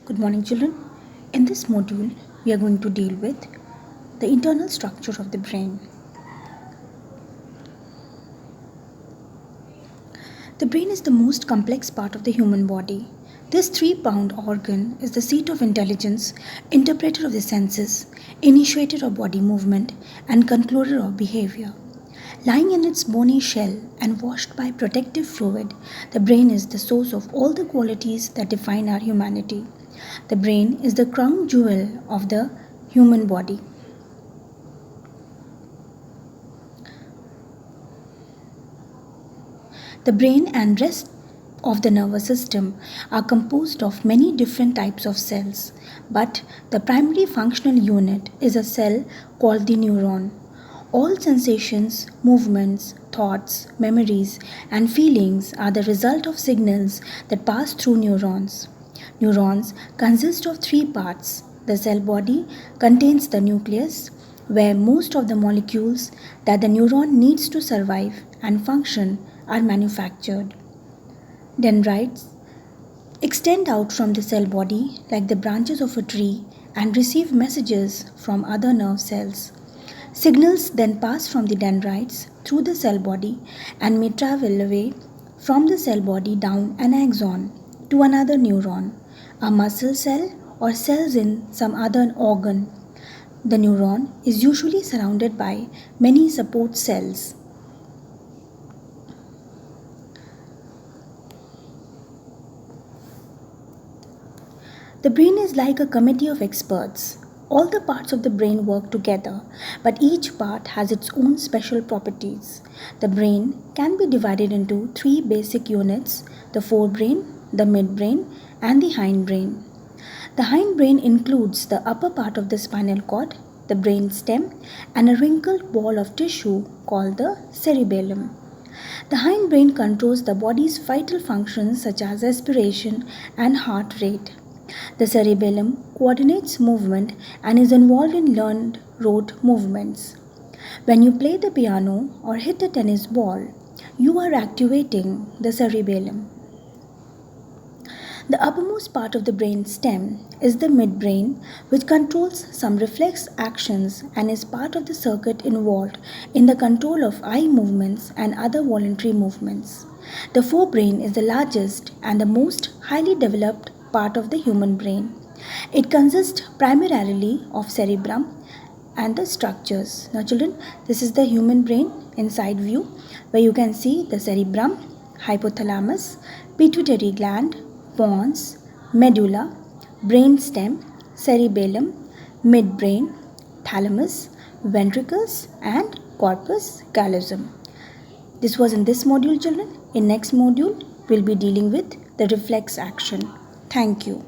Good morning, children. In this module, we are going to deal with the internal structure of the brain. The brain is the most complex part of the human body. This 3-pound organ is the seat of intelligence, interpreter of the senses, initiator of body movement, and concluder of behavior. Lying in its bony shell and washed by protective fluid, the brain is the source of all the qualities that define our humanity. The brain is the crown jewel of the human body. The brain and rest of the nervous system are composed of many different types of cells, but the primary functional unit is a cell called the neuron. All sensations, movements, thoughts, memories, and feelings are the result of signals that pass through neurons. Neurons consist of 3 parts. The cell body contains the nucleus, where most of the molecules that the neuron needs to survive and function are manufactured. Dendrites extend out from the cell body like the branches of a tree and receive messages from other nerve cells. Signals then pass from the dendrites through the cell body and may travel away from the cell body down an axon to another neuron, a muscle cell, or cells in some other organ. The neuron is usually surrounded by many support cells. The brain is like a committee of experts. All the parts of the brain work together, but each part has its own special properties. The brain can be divided into 3 basic units: the forebrain, the midbrain, and the hindbrain. The hindbrain includes the upper part of the spinal cord, the brain stem, and a wrinkled ball of tissue called the cerebellum. The hindbrain controls the body's vital functions such as respiration and heart rate. The cerebellum coordinates movement and is involved in learned rote movements. When you play the piano or hit a tennis ball, you are activating the cerebellum. The uppermost part of the brain stem is the midbrain, which controls some reflex actions and is part of the circuit involved in the control of eye movements and other voluntary movements. The forebrain is the largest and the most highly developed part of the human brain. It consists primarily of cerebrum and the structures. Now children, this is the human brain inside view, where you can see the cerebrum, hypothalamus, pituitary gland, pons, medulla, brainstem, cerebellum, midbrain, thalamus, ventricles, and corpus callosum. This was in this module, children. In next module, we'll be dealing with the reflex action. Thank you.